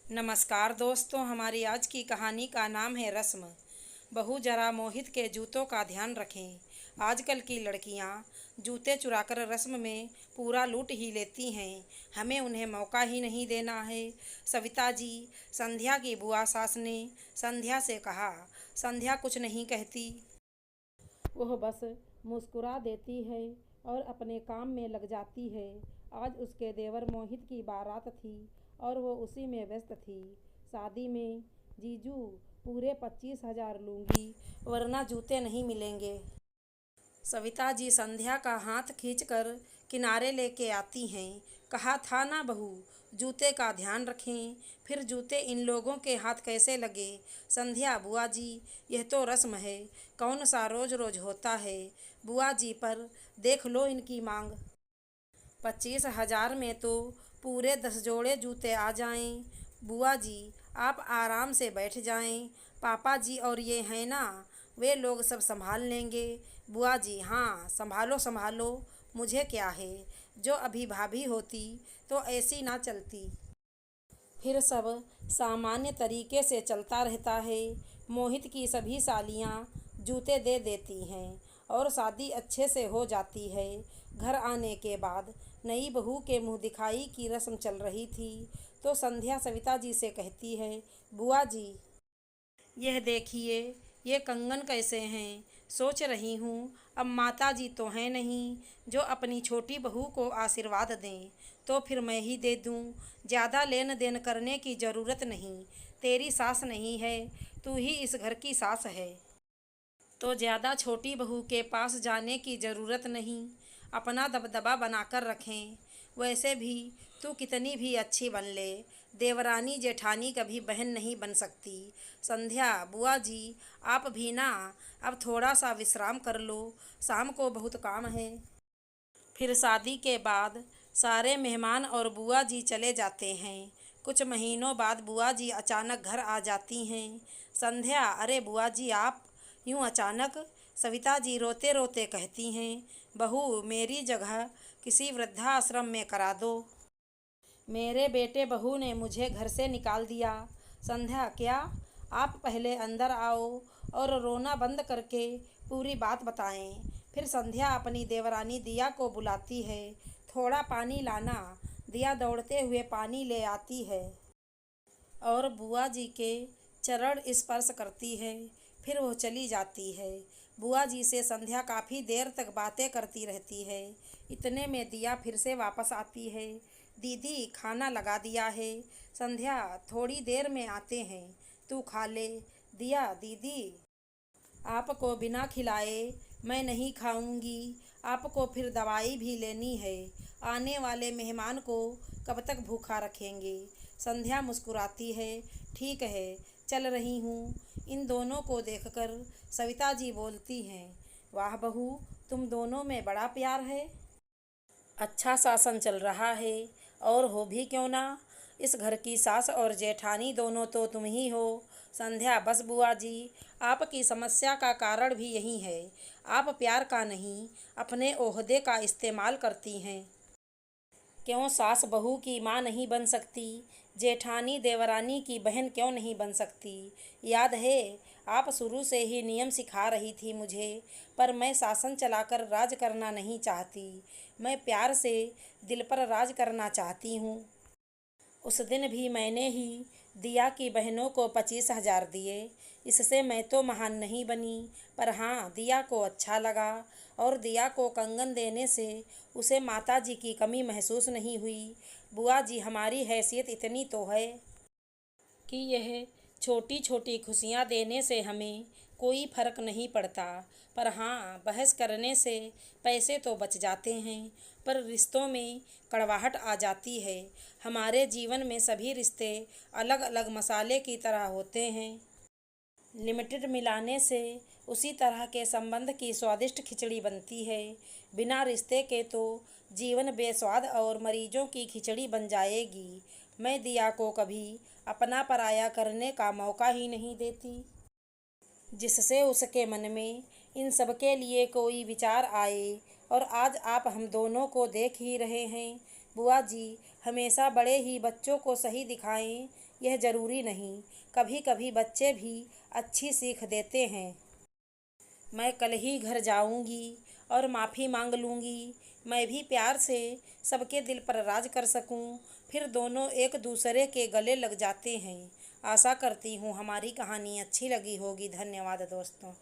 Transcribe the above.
नमस्कार दोस्तों, हमारी आज की कहानी का नाम है रस्म। बहू जरा मोहित के जूतों का ध्यान रखें। आजकल की लड़कियां जूते चुराकर रस्म में पूरा लूट ही लेती हैं। हमें उन्हें मौका ही नहीं देना है। सविता जी, संध्या की बुआ सास ने संध्या से कहा। संध्या कुछ नहीं कहती। वह बस मुस्कुरा देती है और अपने काम में लग जाती है। आज उसके देवर मोहित की बारात थी और वो उसी में व्यस्त थी। शादी में जीजू पूरे 25,000 लूंगी, वरना जूते नहीं मिलेंगे। सविता जी संध्या का हाथ खींचकर किनारे लेके आती हैं। कहा था ना बहू, जूते का ध्यान रखें। फिर जूते इन लोगों के हाथ कैसे लगे? संध्या, बुआ जी, यह तो रस्म है, कौन सा रोज रोज होता है। बुआ जी, पर देख लो इनकी मांग। 25,000 में तो पूरे 10 जोड़े जूते आ जाएं। बुआ जी, आप आराम से बैठ जाएं। पापा जी और ये हैं ना, वे लोग सब संभाल लेंगे। बुआ जी, हाँ, संभालो संभालो, मुझे क्या है। जो अभी भाभी होती तो ऐसी ना चलती। फिर सब सामान्य तरीके से चलता रहता है। मोहित की सभी सालियाँ जूते दे देती हैं और शादी अच्छे से हो जाती है। घर आने के बाद नई बहू के मुंह दिखाई की रस्म चल रही थी तो संध्या सविता जी से कहती है, बुआ जी, यह देखिए, ये कंगन कैसे हैं। सोच रही हूँ, अब माता जी तो हैं नहीं जो अपनी छोटी बहू को आशीर्वाद दें, तो फिर मैं ही दे दूँ। ज़्यादा लेन देन करने की ज़रूरत नहीं। तेरी सास नहीं है, तू ही इस घर की सास है, तो ज़्यादा छोटी बहू के पास जाने की ज़रूरत नहीं। अपना दबदबा बनाकर रखें। वैसे भी तू कितनी भी अच्छी बन ले, देवरानी जेठानी कभी बहन नहीं बन सकती। संध्या, बुआ जी, आप भी ना अब थोड़ा सा विश्राम कर लो, शाम को बहुत काम है। फिर शादी के बाद सारे मेहमान और बुआ जी चले जाते हैं। कुछ महीनों बाद बुआ जी अचानक घर आ जाती हैं। संध्या, अरे बुआ जी, आप यूँ अचानक? सविता जी रोते रोते कहती हैं, बहू, मेरी जगह किसी वृद्धाश्रम में करा दो। मेरे बेटे बहू ने मुझे घर से निकाल दिया। संध्या, क्या? आप पहले अंदर आओ और रोना बंद करके पूरी बात बताएं। फिर संध्या अपनी देवरानी दिया को बुलाती है। थोड़ा पानी लाना। दिया दौड़ते हुए पानी ले आती है और बुआ जी के चरण स्पर्श करती है। फिर वो चली जाती है। बुआ जी से संध्या काफ़ी देर तक बातें करती रहती है। इतने में दिया फिर से वापस आती है। दीदी, खाना लगा दिया है। संध्या, थोड़ी देर में आते हैं, तू खा ले। दिया, दीदी, आपको बिना खिलाए मैं नहीं खाऊंगी। आपको फिर दवाई भी लेनी है। आने वाले मेहमान को कब तक भूखा रखेंगे? संध्या मुस्कुराती है। ठीक है, चल रही हूँ। इन दोनों को देखकर सविता जी बोलती हैं, वाह बहू, तुम दोनों में बड़ा प्यार है। अच्छा शासन चल रहा है, और हो भी क्यों ना। इस घर की सास और जेठानी दोनों तो तुम ही हो। संध्या, बस बुआ जी, आपकी समस्या का कारण भी यही है। आप प्यार का नहीं, अपने ओहदे का इस्तेमाल करती हैं। क्यों सास बहू की माँ नहीं बन सकती? जेठानी देवरानी की बहन क्यों नहीं बन सकती? याद है, आप शुरू से ही नियम सिखा रही थी मुझे, पर मैं शासन चलाकर राज करना नहीं चाहती। मैं प्यार से दिल पर राज करना चाहती हूँ। उस दिन भी मैंने ही दिया की बहनों को 25,000 दिए। इससे मैं तो महान नहीं बनी, पर हाँ, दिया को अच्छा लगा और दिया को कंगन देने से उसे माता जी की कमी महसूस नहीं हुई। बुआ जी, हमारी हैसियत इतनी तो है कि यह छोटी छोटी खुशियाँ देने से हमें कोई फर्क नहीं पड़ता। पर हाँ, बहस करने से पैसे तो बच जाते हैं, पर रिश्तों में कड़वाहट आ जाती है। हमारे जीवन में सभी रिश्ते अलग अलग मसाले की तरह होते हैं। लिमिटेड मिलाने से उसी तरह के संबंध की स्वादिष्ट खिचड़ी बनती है। बिना रिश्ते के तो जीवन बेस्वाद और मरीजों की खिचड़ी बन जाएगी। मैं दिया को कभी अपना पराया करने का मौका ही नहीं देती, जिससे उसके मन में इन सब के लिए कोई विचार आए। और आज आप हम दोनों को देख ही रहे हैं। बुआ जी, हमेशा बड़े ही बच्चों को सही दिखाएं, यह ज़रूरी नहीं, कभी कभी बच्चे भी अच्छी सीख देते हैं। मैं कल ही घर जाऊंगी और माफ़ी मांग लूँगी। मैं भी प्यार से सबके दिल पर राज कर सकूं। फिर दोनों एक दूसरे के गले लग जाते हैं। आशा करती हूँ हमारी कहानी अच्छी लगी होगी। धन्यवाद दोस्तों।